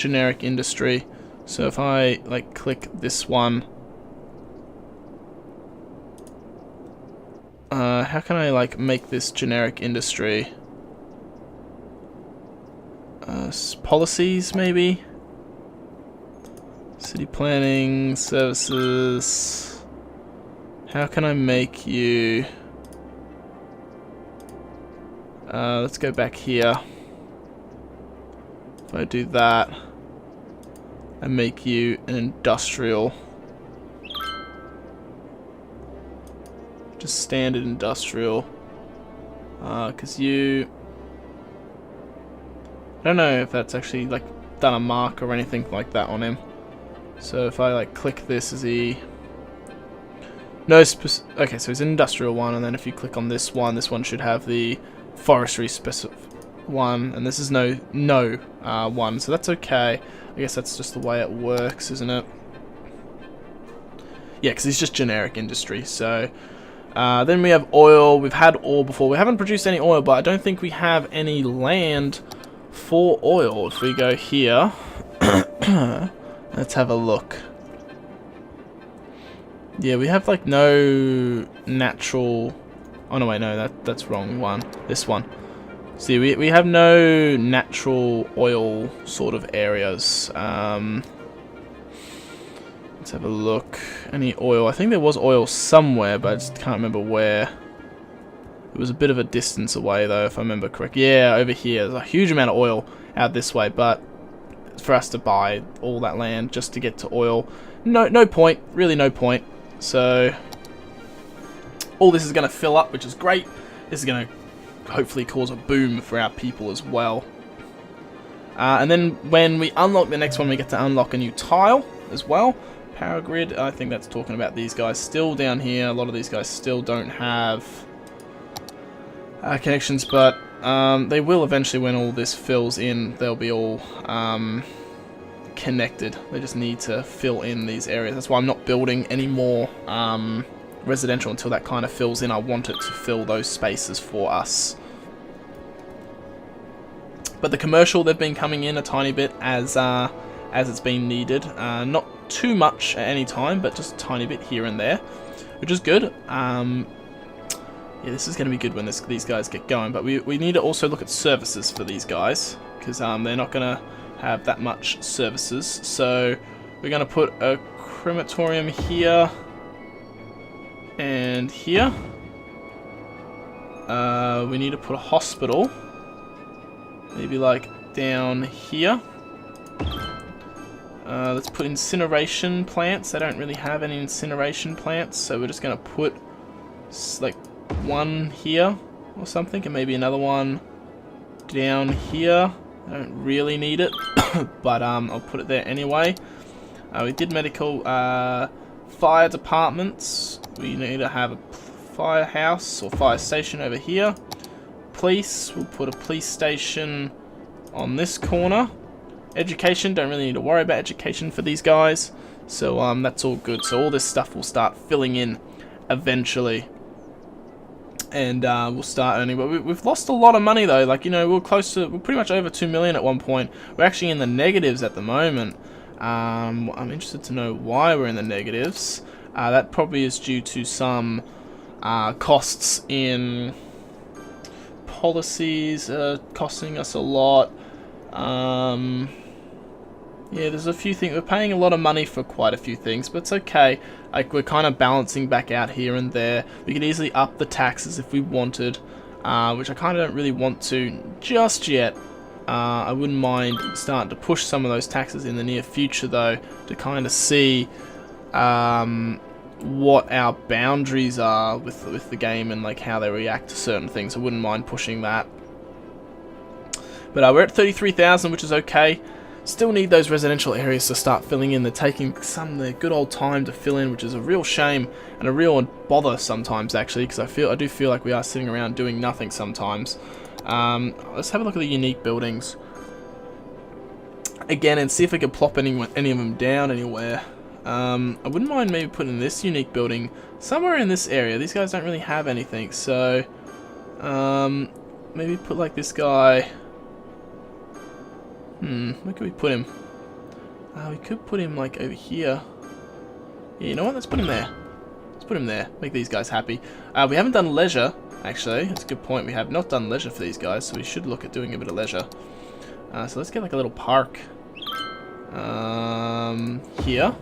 generic industry. So if I like click this one, how can I like make this generic industry? Policies maybe? City planning, services. How can I make you... let's go back here. If I do that, and make you an industrial. Just standard industrial. Because you... I don't know if that's actually like done a mark or anything like that on him. So if I like click this, is he... No okay, so it's an industrial one, and then if you click on this one should have the forestry specific one, and this is no one, so that's okay. I guess that's just the way it works, isn't it? Yeah, because it's just generic industry. So then we have oil. We've had oil before. We haven't produced any oil, but I don't think we have any land for oil. If we go here, let's have a look. Yeah, we have like no natural... Oh no, wait, no, that's wrong one. This one. See, we have no natural oil sort of areas. Let's have a look. Any oil? I think there was oil somewhere, but I just can't remember where. It was a bit of a distance away though, if I remember correctly. Yeah, over here. There's a huge amount of oil out this way, but for us to buy all that land just to get to oil, no point. Really no point. So all this is going to fill up, which is great. This is going to hopefully cause a boom for our people as well. And then when we unlock the next one, we get to unlock a new tile as well. Power grid, I think that's talking about these guys still down here. A lot of these guys still don't have connections, but they will eventually when all this fills in. They'll be all connected. They just need to fill in these areas. That's why I'm not building any more residential until that kind of fills in. I want it to fill those spaces for us. But the commercial, they've been coming in a tiny bit as it's been needed. Not too much at any time, but just a tiny bit here and there, which is good. Yeah, this is going to be good when these guys get going. But we need to also look at services for these guys, because they're not going to have that much services. So we're going to put a crematorium here and here. We need to put a hospital, maybe like down here. Let's put incineration plants. They don't really have any incineration plants, so we're just going to put like one here or something, and maybe another one down here. I don't really need it, but I'll put it there anyway. We did medical fire departments. We need to have a firehouse or fire station over here. Police, we'll put a police station on this corner. Education, don't really need to worry about education for these guys. So that's all good. So all this stuff will start filling in eventually. And we'll start earning. But we've lost a lot of money though. Like, you know, we're pretty much over 2 million at one point. We're actually in the negatives at the moment. I'm interested to know why we're in the negatives. That probably is due to some costs in policies costing us a lot. Yeah, there's a few things. We're paying a lot of money for quite a few things, but it's okay. Like, we're kind of balancing back out here and there. We could easily up the taxes if we wanted, which I kind of don't really want to just yet. I wouldn't mind starting to push some of those taxes in the near future, though, to kind of see what our boundaries are with the game and like how they react to certain things. I wouldn't mind pushing that. But we're at 33,000, which is okay. Still need those residential areas to start filling in. They're taking the good old time to fill in, which is a real shame and a real bother sometimes, actually, because I do feel like we are sitting around doing nothing sometimes. Let's have a look at the unique buildings again and see if we can plop any of them down anywhere. I wouldn't mind maybe putting this unique building somewhere in this area. These guys don't really have anything, so maybe put like this guy. Where can we put him? We could put him like over here. Yeah, you know what? Let's put him there. Let's put him there. Make these guys happy. We haven't done leisure, actually. That's a good point. We have not done leisure for these guys, so we should look at doing a bit of leisure. So let's get like a little park here.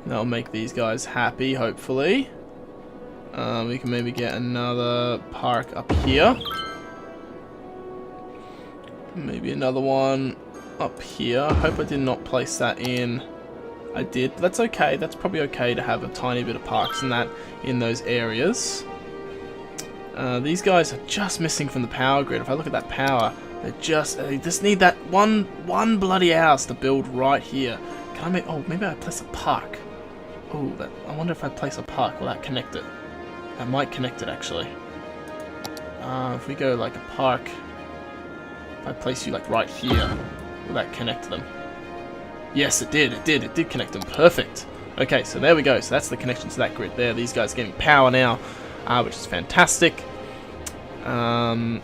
That'll make these guys happy, hopefully. We can maybe get another park up here. Maybe another one up here. I hope I did not place that in. I did, but that's okay. That's probably okay to have a tiny bit of parks and that in those areas. These guys are just missing from the power grid. If I look at that power, they just need that one bloody house to build right here. Can I make? Oh, maybe I place a park. Oh, I wonder if I place a park, will that connect it? That might connect it actually. If we go like a park, if I place you like right here, will that connect them? Yes, it did. It did connect them. Perfect. Okay, so there we go. So that's the connection to that grid there. These guys are getting power now, which is fantastic. A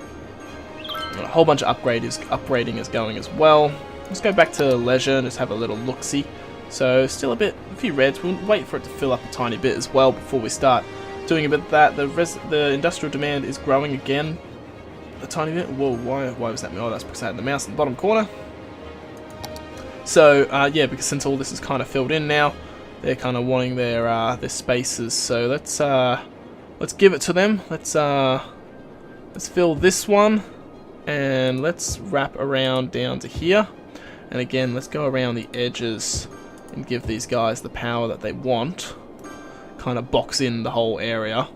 whole bunch of upgrading is going as well. Let's go back to leisure and just have a little look-see. So still a few reds. We'll wait for it to fill up a tiny bit as well before we start doing a bit of that. The industrial demand is growing again a tiny bit. Whoa, why was that? Oh, that's because I had the mouse in the bottom corner. So yeah, because since all this is kind of filled in now, they're kind of wanting their spaces. So let's give it to them. Let's fill this one, and let's wrap around down to here. And again, let's go around the edges and give these guys the power that they want. Kind of box in the whole area.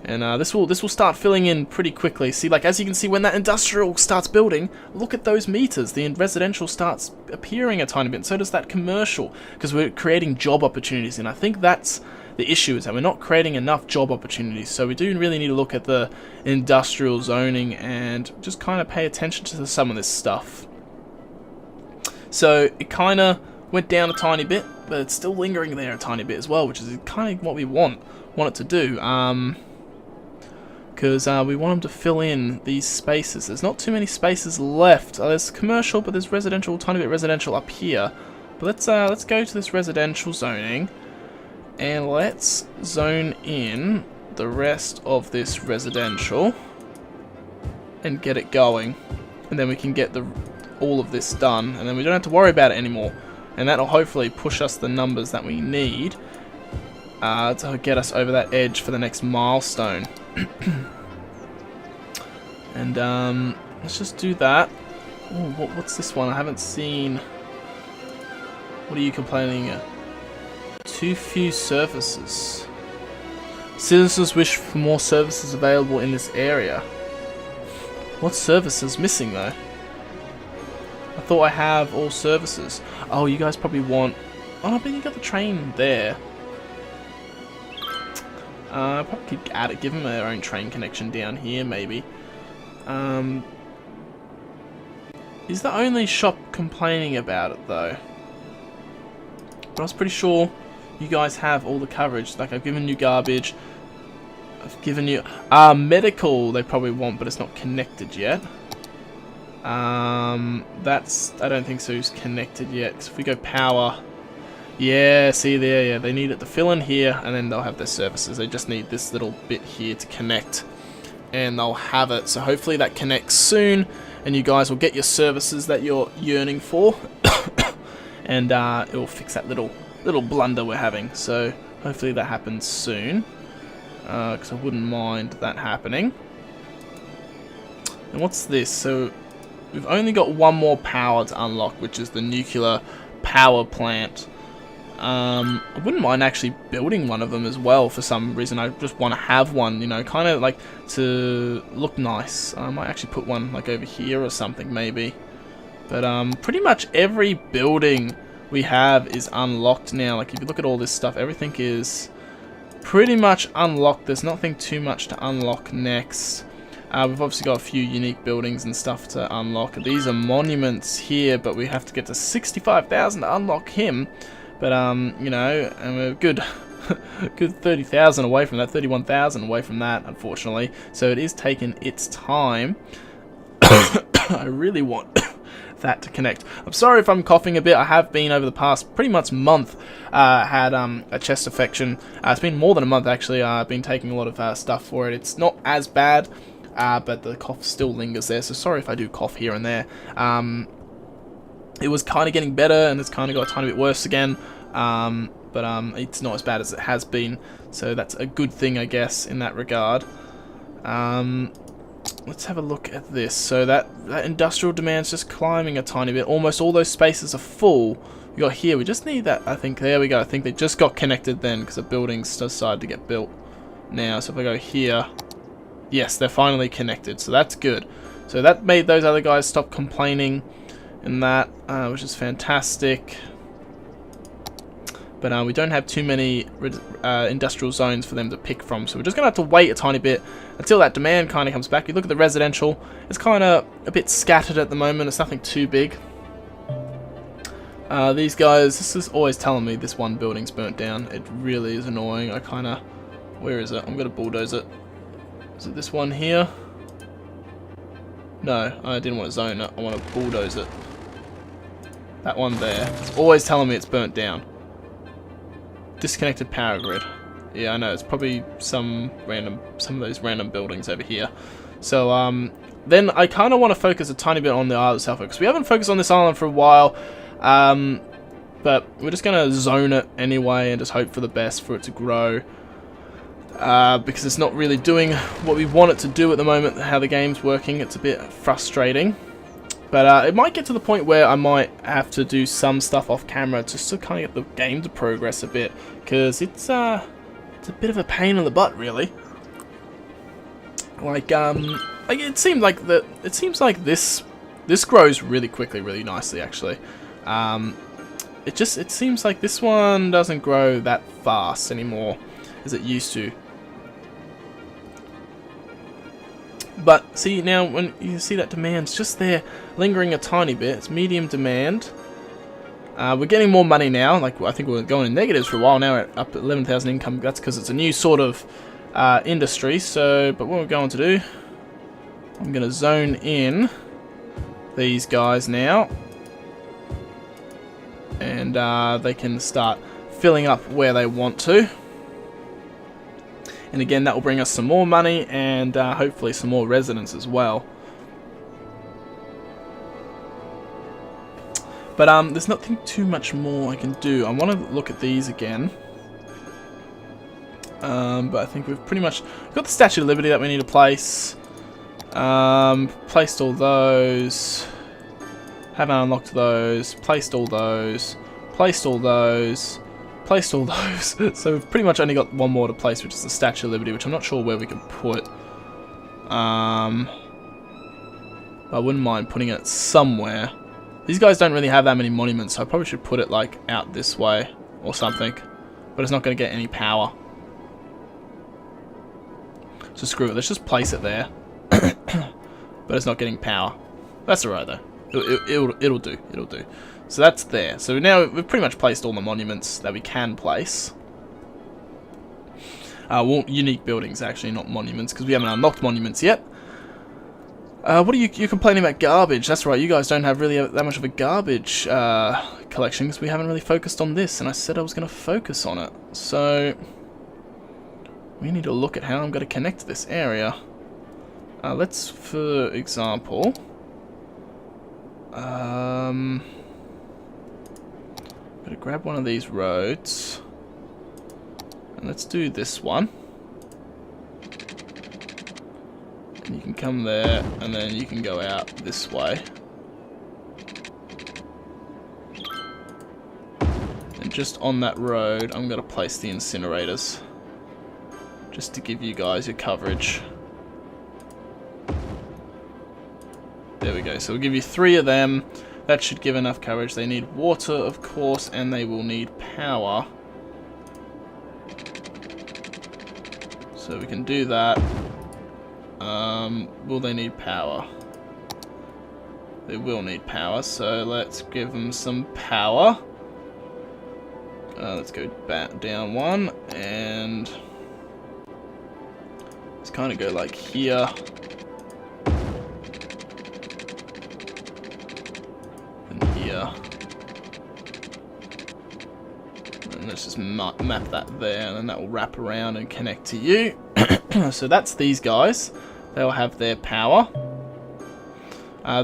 And this will start filling in pretty quickly. See, like as you can see, when that industrial starts building, look at those meters. The residential starts appearing a tiny bit, and so does that commercial, because we're creating job opportunities. And I think that's the issue, is that we're not creating enough job opportunities. So we do really need to look at the industrial zoning and just kind of pay attention to some of this stuff. So it kind of went down a tiny bit, but it's still lingering there a tiny bit as well, which is kind of what we want it to do. Because we want them to fill in these spaces. There's not too many spaces left. There's commercial, but there's residential, tiny bit residential up here. But let's go to this residential zoning, and let's zone in the rest of this residential and get it going. And then we can get all of this done, and then we don't have to worry about it anymore. And that'll hopefully push us the numbers that we need to get us over that edge for the next milestone. And let's just do that. Ooh, what's this one? I haven't seen. What are you complaining at? Too few services. Citizens wish for more services available in this area. What service is missing though? I thought I have all services. Oh, you guys probably want... Oh, but you got the train there. Probably could add it, give them their own train connection down here, maybe. Is the only shop complaining about it, though? But I was pretty sure you guys have all the coverage. Like, I've given you garbage. I've given you... medical they probably want, but it's not connected yet. That's... I don't think so's connected yet. Because if we go power... Yeah, see there, yeah, they need it to fill in here, and then they'll have their services. They just need this little bit here to connect, and they'll have it. So hopefully that connects soon, and you guys will get your services that you're yearning for, and it will fix that little blunder we're having. So hopefully that happens soon, because I wouldn't mind that happening. And what's this? So we've only got one more power to unlock, which is the nuclear power plant. I wouldn't mind actually building one of them as well for some reason. I just want to have one, you know, kind of like to look nice. I might actually put one like over here or something maybe. But pretty much every building we have is unlocked now. Like if you look at all this stuff, everything is pretty much unlocked. There's nothing too much to unlock next. We've obviously got a few unique buildings and stuff to unlock. These are monuments here, but we have to get to 65,000 to unlock him. But, you know, and we're good 30,000 away from that, 31,000 away from that, unfortunately. So it is taking its time. I really want that to connect. I'm sorry if I'm coughing a bit. I have been over the past pretty much month had a chest infection. It's been more than a month actually. I've been taking a lot of stuff for it. It's not as bad, but the cough still lingers there, so sorry if I do cough here and there. It was kind of getting better, and it's kind of got a tiny bit worse again, but it's not as bad as it has been, so that's a good thing, I guess, in that regard. Let's have a look at this. So that industrial demand's just climbing a tiny bit. Almost all those spaces are full. We got here, we just need that, I think. There we go. I think they just got connected then, because the buildings decided to get built now. So if I go here, yes, they're finally connected, so that's good. So that made those other guys stop complaining and that, which is fantastic. But we don't have too many industrial zones for them to pick from, so we're just going to have to wait a tiny bit until that demand kind of comes back. You look at the residential, it's kind of a bit scattered at the moment, it's nothing too big. These guys, this is always telling me this one building's burnt down. It really is annoying. I kind of... Where is it? I'm going to bulldoze it. Is it this one here? No, I didn't want to zone it. I want to bulldoze it. That one there. It's always telling me it's burnt down. Disconnected power grid. Yeah, I know. It's probably some of those random buildings over here. So, then I kind of want to focus a tiny bit on the island itself, because we haven't focused on this island for a while. But we're just going to zone it anyway and just hope for the best for it to grow. Because it's not really doing what we want it to do at the moment, how the game's working. It's a bit frustrating. But it might get to the point where I might have to do some stuff off camera just to kind of get the game to progress a bit, because it's a bit of a pain in the butt, really. Like it seems like this grows really quickly, really nicely, actually. It seems like this one doesn't grow that fast anymore as it used to. But see, now when you see that demand's just there lingering a tiny bit, it's medium demand. We're getting more money now. Like, I think we're going in negatives for a while now. We're up at 11,000 income. That's because it's a new sort of industry. So, but what we're going to do, I'm going to zone in these guys now, and they can start filling up where they want to. And again, that will bring us some more money and hopefully some more residents as well. But there's nothing too much more I can do. I want to look at these again. But I think we've pretty much got the Statue of Liberty that we need to place. Placed all those. Haven't unlocked those. Placed all those. Placed all those. Placed all those. So we've pretty much only got one more to place, which is the Statue of Liberty, which I'm not sure where we can put. I wouldn't mind putting it somewhere. These guys don't really have that many monuments, so I probably should put it like out this way or something. But it's not going to get any power. So screw it, let's just place it there. But it's not getting power. That's alright though. It'll do. It'll do. So that's there. So now we've pretty much placed all the monuments that we can place. Well, unique buildings actually, not monuments, because we haven't unlocked monuments yet. What are you complaining about garbage? That's right, you guys don't have really that much of a garbage collection, because we haven't really focused on this, and I said I was going to focus on it. So we need to look at how I'm going to connect this area. Let's, for example, I'm going to grab one of these roads, and let's do this one. And you can come there, and then you can go out this way. And just on that road, I'm going to place the incinerators, just to give you guys your coverage. There we go. So we'll give you 3 of them. That should give enough coverage. They need water, of course, and they will need power. So we can do that. Will they need power? They will need power, so let's give them some power. Let's go back down 1, and let's kind of go like here. here. And let's just map that there, and then that will wrap around and connect to you. So that's these guys. They'll have their power.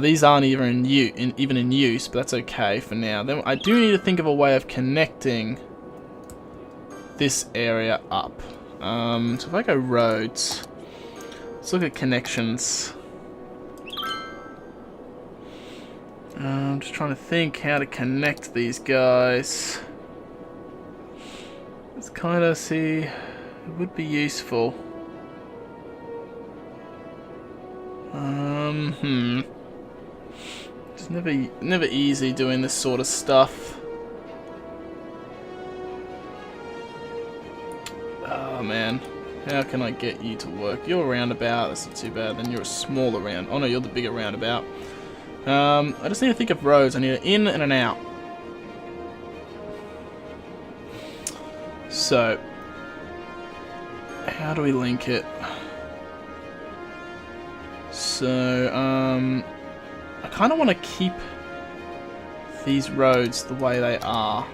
These aren't even in use, but that's okay for now. Then I do need to think of a way of connecting this area up. So if I go roads, let's look at connections. I'm just trying to think how to connect these guys. Let's kind of see. It would be useful. It's never easy doing this sort of stuff. Oh man, how can I get you to work? You're a roundabout, that's not too bad. Then you're a smaller round. Oh no, you're the bigger roundabout. I just need to think of roads. I need an in and an out. So, how do we link it? So, I kind of want to keep these roads the way they are.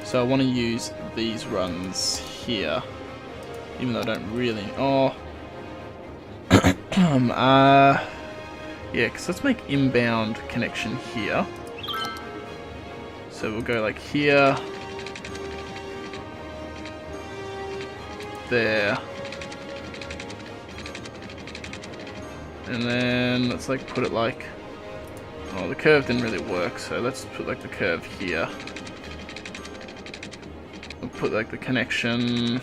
So I want to use these runs here, even though I don't really. Oh, yeah, because let's make inbound connection here. So we'll go like here, there, and then let's like put it like. Oh, the curve didn't really work, so let's put like the curve here. We'll put like the connection.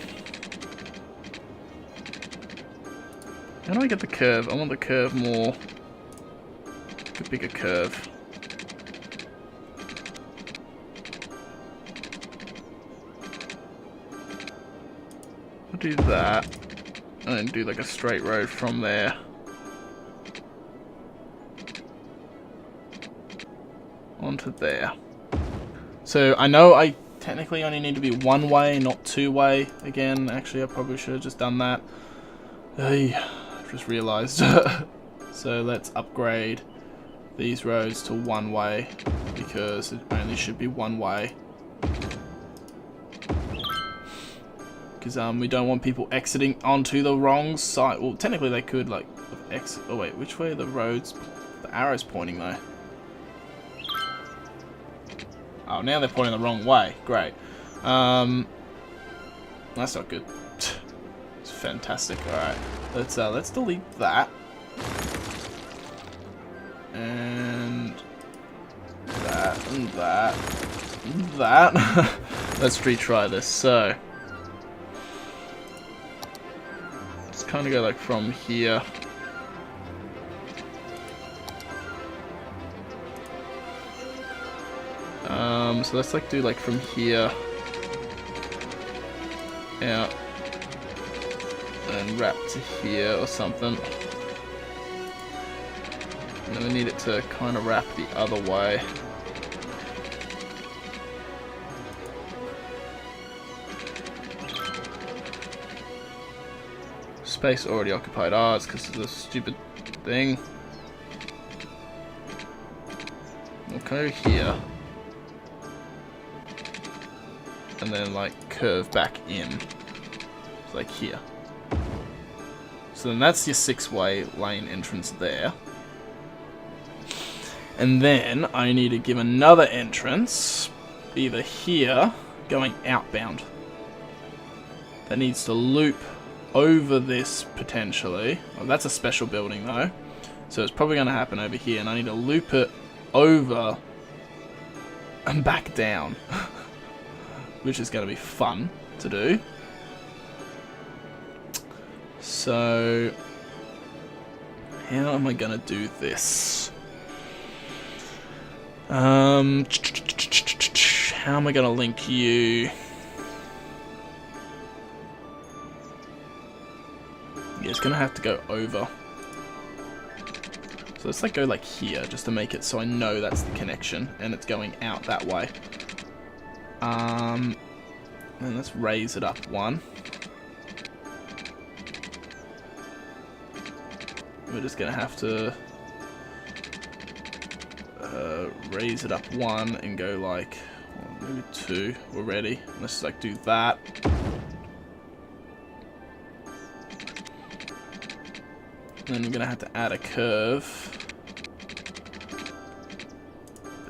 How do I get the curve? I want the curve more. A bigger curve. I'll do that. And then do like a straight road from there. Onto there. So I know I technically only need to be one way, not two way. Again, actually I probably should have just done that. Hey, I've just realized. So let's upgrade these roads to one way, because it only should be one way. Because we don't want people exiting onto the wrong side. Well, technically they could like exit. Oh wait, which way are the roads? The arrow's pointing though. Oh, now they're pointing the wrong way. Great. That's not good. It's fantastic. All right, let's delete that. And that, and that, and that. Let's retry this. So, let's kind of go like from here. So let's like do like from here out and wrap to here or something. And then we need it to kind of wrap the other way. Space already occupied. Ah, it's because of the stupid thing. We'll go here. And then like curve back in. So like here. So then that's your 6-way lane entrance there. And then I need to give another entrance, either here, going outbound. That needs to loop over this potentially. Oh, that's a special building though. So it's probably going to happen over here, and I need to loop it over and back down. Which is going to be fun to do. So, how am I going to do this? How am I going to link you? Yeah, it's going to have to go over. So let's like go like here, just to make it so I know that's the connection, and it's going out that way. And let's raise it up one. We're just gonna have to raise it up 1 and go like, well, maybe 2 already. Let's like do that. Then we're gonna have to add a curve.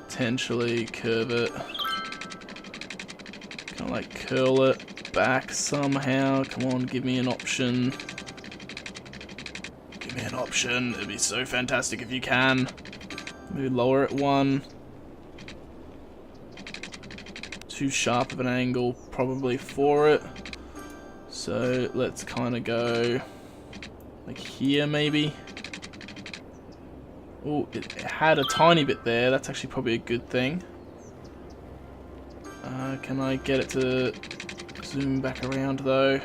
Potentially curve it. Kind of like curl it back somehow. Come on, give me an option. Give me an option. It'd be so fantastic if you can. Maybe lower it 1. Too sharp of an angle probably for it. So let's kind of go like here maybe. Oh, it had a tiny bit there. That's actually probably a good thing. Can I get it to zoom back around though?